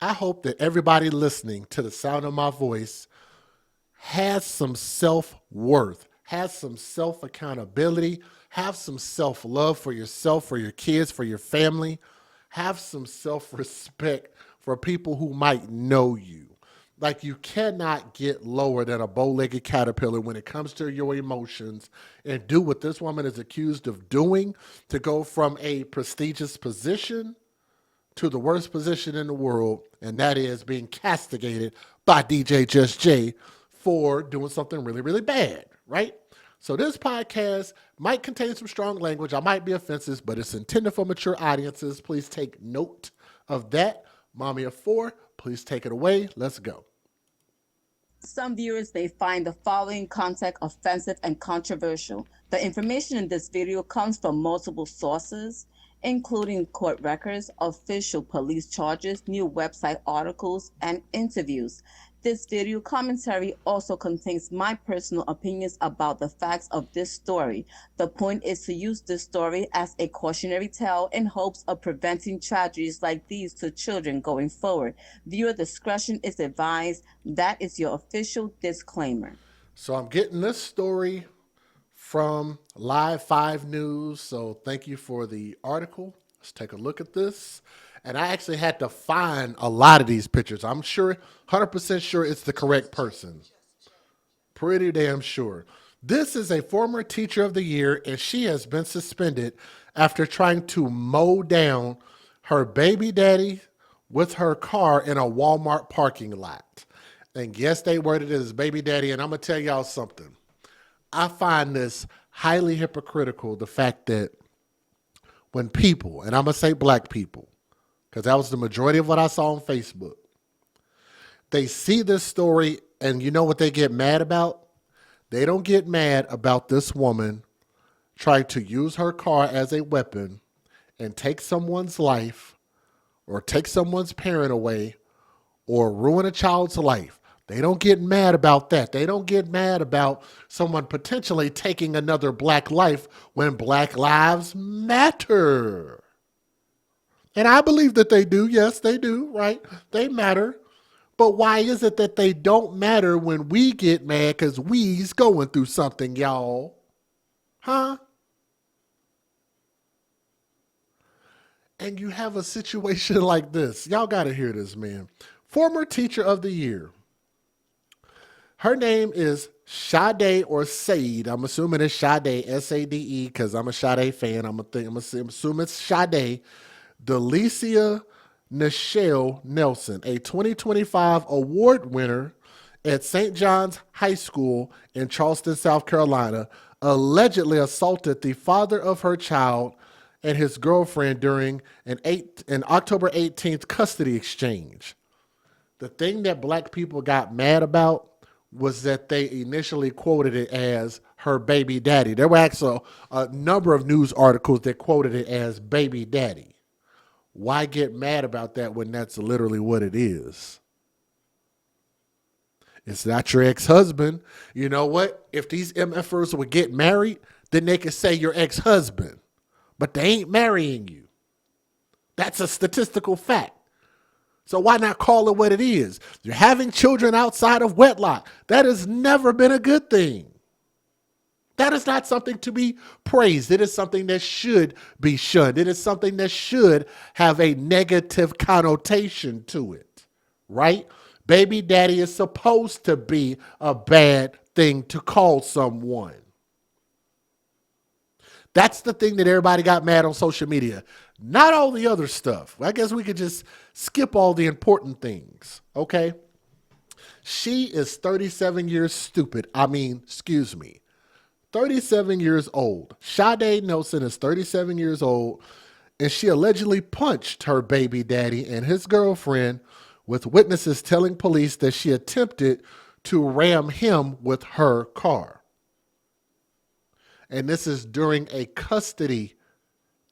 I hope that everybody listening to the sound of my voice has some self worth, has some self accountability, have some self love for yourself, for your kids, for your family, have some self respect for people who might know you. Like, you cannot get lower than a bow legged caterpillar when it comes to your emotions and do what this woman is accused of doing to go from a prestigious position to the worst position in the world, and that is being castigated by DJ Just Jay for doing something really, really bad, right? So this podcast might contain some strong language. I might be offensive, but it's intended for mature audiences. Please take note of that. Mommy of four, please take it away. Let's go. Some viewers may find the following content offensive and controversial. The information in this video comes from multiple sources, including court records, official police charges, new website articles, and interviews. This video commentary also contains my personal opinions about the facts of this story. The point is to use this story as a cautionary tale in hopes of preventing tragedies like these to children going forward. Viewer discretion is advised. That is your official disclaimer. So I'm getting this story from Live 5 News. So thank you for the article. Let's take a look at this. And I actually had to find a lot of these pictures. I'm sure, 100% sure it's the correct person. Pretty damn sure. This is a former teacher of the year, and she has been suspended after trying to mow down her baby daddy with her car in a Walmart parking lot. And yes, they worded it as baby daddy. And I'm going to tell y'all something. I find this highly hypocritical, the fact that when people, and I'm going to say black people, because that was the majority of what I saw on Facebook, they see this story and you know what they get mad about? They don't get mad about this woman trying to use her car as a weapon and take someone's life or take someone's parent away or ruin a child's life. They don't get mad about that. They don't get mad about someone potentially taking another black life when black lives matter. And I believe that they do. Yes, they do, right? They matter. But why is it that they don't matter when we get mad because we's going through something, y'all? Huh? And you have a situation like this. Y'all got to hear this, man. Former teacher of the year. Her name is Sade or Sade. I'm assuming it's Sade, S-A-D-E, because I'm a Sade fan. I'm assuming it's Sade. Delicia Nichelle Nelson, a 2025 award winner at St. John's High School in Charleston, South Carolina, allegedly assaulted the father of her child and his girlfriend during an October 18th custody exchange. The thing that black people got mad about was that they initially quoted it as her baby daddy. There were actually a number of news articles that quoted it as baby daddy. Why get mad about that when that's literally what it is? It's not your ex-husband. You know what? If these MFers would get married, then they could say your ex-husband. But they ain't marrying you. That's a statistical fact. So why not call it what it is? You're having children outside of wedlock. That has never been a good thing. That is not something to be praised. It is something that should be shunned. It is something that should have a negative connotation to it, right? Baby daddy is supposed to be a bad thing to call someone. That's the thing that everybody got mad on social media. Not all the other stuff. I guess we could just skip all the important things, okay? She is 37 years stupid. 37 years old. Sade Nelson is 37 years old, and she allegedly punched her baby daddy and his girlfriend, with witnesses telling police that she attempted to ram him with her car. And this is during a custody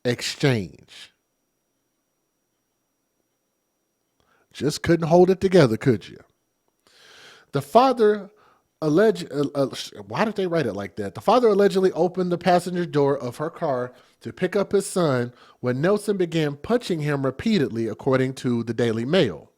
exchange. Just couldn't hold it together, could you? The father why did they write it like that? The father allegedly opened the passenger door of her car to pick up his son when Nelson began punching him repeatedly, according to the Daily Mail.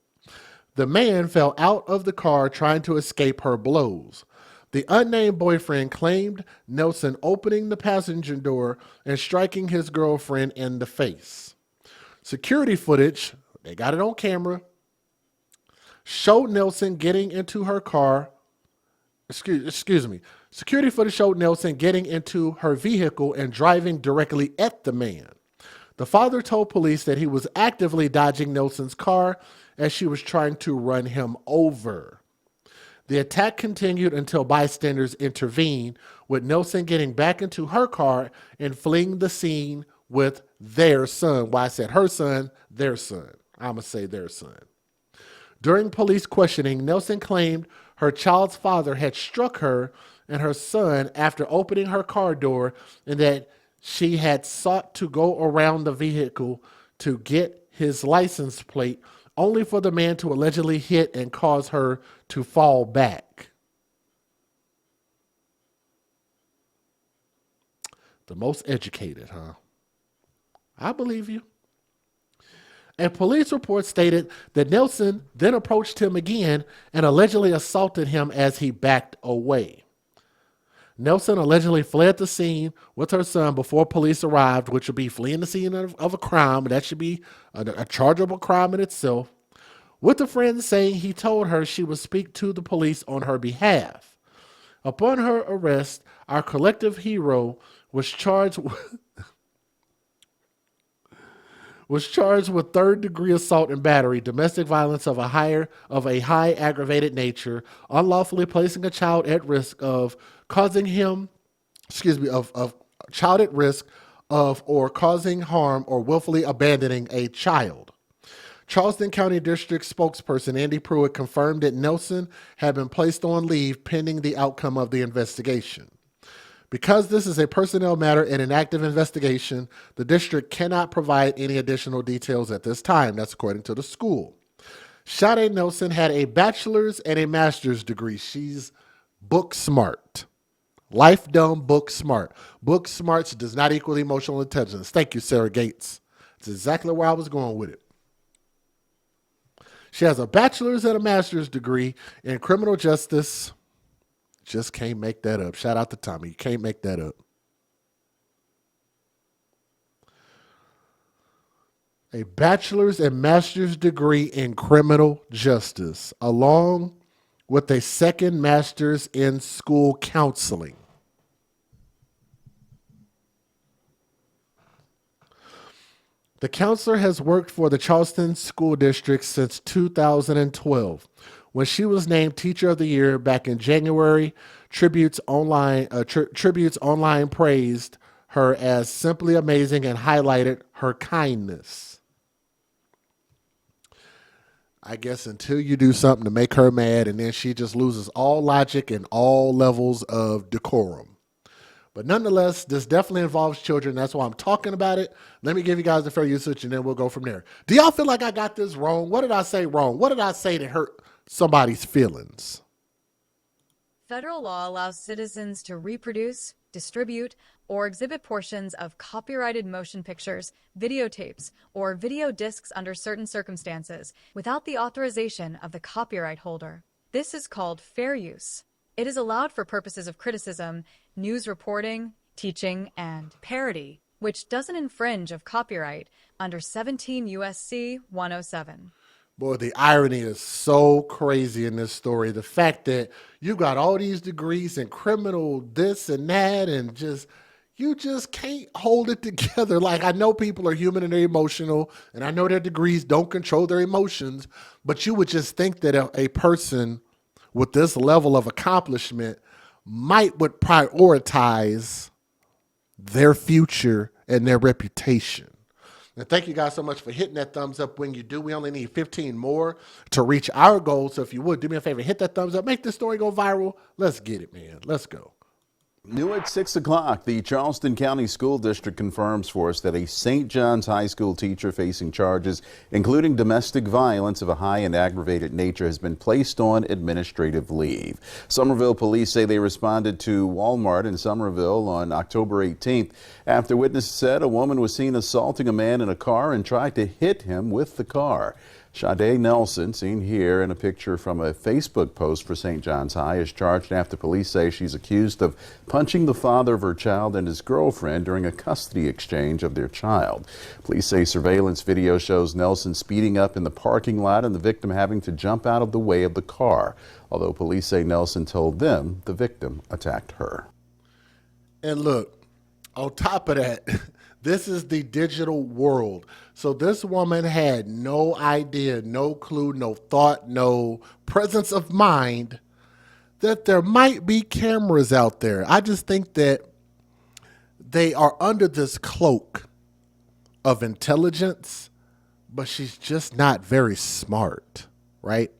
The man fell out of the car trying to escape her blows. The unnamed boyfriend claimed Nelson opening the passenger door and striking his girlfriend in the face. Security footage, they got it on camera, showed Nelson getting into her car. Excuse me. Security footage showed Nelson getting into her vehicle and driving directly at the man. The father told police that he was actively dodging Nelson's car as she was trying to run him over. The attack continued until bystanders intervened, with Nelson getting back into her car and fleeing the scene with their son. Why I said her son, their son. I'm going to say their son. During police questioning, Nelson claimed her child's father had struck her and her son after opening her car door, and that she had sought to go around the vehicle to get his license plate, only for the man to allegedly hit and cause her to fall back. The most educated, huh? I believe you. A police report stated that Nelson then approached him again and allegedly assaulted him as he backed away. Nelson allegedly fled the scene with her son before police arrived, which would be fleeing the scene of a crime. That should be a chargeable crime in itself. With the friend saying he told her she would speak to the police on her behalf. Upon her arrest, our collective hero was charged with third-degree assault and battery, domestic violence of a high aggravated nature, unlawfully placing a child at risk of causing child at risk of or causing harm or willfully abandoning a child. Charleston County District spokesperson Andy Pruitt confirmed that Nelson had been placed on leave pending the outcome of the investigation. Because this is a personnel matter and an active investigation, the district cannot provide any additional details at this time. That's according to the school. Sade Nelson had a bachelor's and a master's degree. She's book smart. Life dumb, book smart. Book smarts does not equal emotional intelligence. Thank you, Sarah Gates. That's exactly where I was going with it. She has a bachelor's and a master's degree in criminal justice. Just can't make that up. Shout out to Tommy. You can't make that up. A bachelor's and master's degree in criminal justice, along with a second master's in school counseling. The counselor has worked for the Charleston School District since 2012. When she was named Teacher of the Year back in January, Tributes Online praised her as simply amazing and highlighted her kindness. I guess until you do something to make her mad, and then she just loses all logic and all levels of decorum. But nonetheless, this definitely involves children. That's why I'm talking about it. Let me give you guys the fair usage, and then we'll go from there. Do y'all feel like I got this wrong? What did I say wrong? What did I say that hurt somebody's feelings? Federal law allows citizens to reproduce, distribute, or exhibit portions of copyrighted motion pictures, videotapes, or video discs under certain circumstances without the authorization of the copyright holder. This is called fair use. It is allowed for purposes of criticism, news reporting, teaching, and parody, which doesn't infringe of copyright under 17 U.S.C. 107. Boy, the irony is so crazy in this story. The fact that you got all these degrees in criminal this and that, and you just can't hold it together. Like, I know people are human and they're emotional, and I know their degrees don't control their emotions, but you would just think that a person with this level of accomplishment would prioritize their future and their reputation. And thank you guys so much for hitting that thumbs up when you do. We only need 15 more to reach our goal. So if you would, do me a favor, hit that thumbs up, make this story go viral. Let's get it, man. Let's go. New at 6 o'clock, the Charleston County School District confirms for us that a St. John's High School teacher facing charges, including domestic violence of a high and aggravated nature, has been placed on administrative leave. Somerville police say they responded to Walmart in Somerville on October 18th after witnesses said a woman was seen assaulting a man in a car and tried to hit him with the car. Sade Nelson, seen here in a picture from a Facebook post for St. John's High, is charged after police say she's accused of punching the father of her child and his girlfriend during a custody exchange of their child. Police say surveillance video shows Nelson speeding up in the parking lot and the victim having to jump out of the way of the car, although police say Nelson told them the victim attacked her. And look, on top of that, this is the digital world. So this woman had no idea, no clue, no thought, no presence of mind that there might be cameras out there. I just think that they are under this cloak of intelligence, but she's just not very smart, right?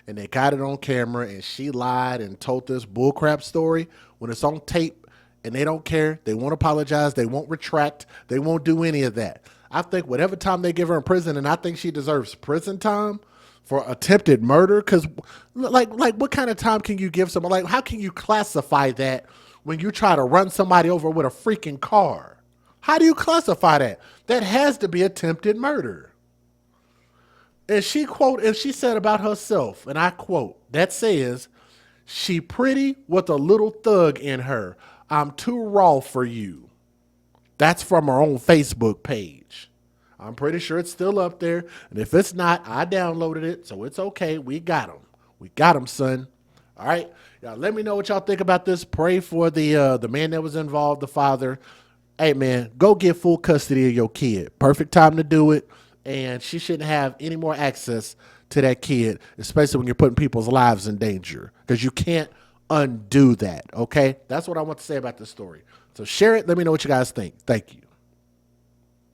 And they got it on camera, and she lied and told this bullcrap story when it's on tape. And they don't care. They won't apologize. They won't retract. They won't do any of that. I think whatever time they give her in prison, and I think she deserves prison time for attempted murder. Because, like, what kind of time can you give someone? Like, how can you classify that when you try to run somebody over with a freaking car? How do you classify that? That has to be attempted murder. And she said about herself, and I quote, that says, "She pretty with a little thug in her. I'm too raw for you." That's from her own Facebook page. I'm pretty sure it's still up there. And if it's not, I downloaded it, so it's okay. We got him. We got him, son. All right? Y'all let me know what y'all think about this. Pray for the man that was involved, the father. Hey, man, go get full custody of your kid. Perfect time to do it. And she shouldn't have any more access to that kid, especially when you're putting people's lives in danger, because you can't undo that, okay? That's what I want to say about this story. So share it. Let me know what you guys think. Thank you.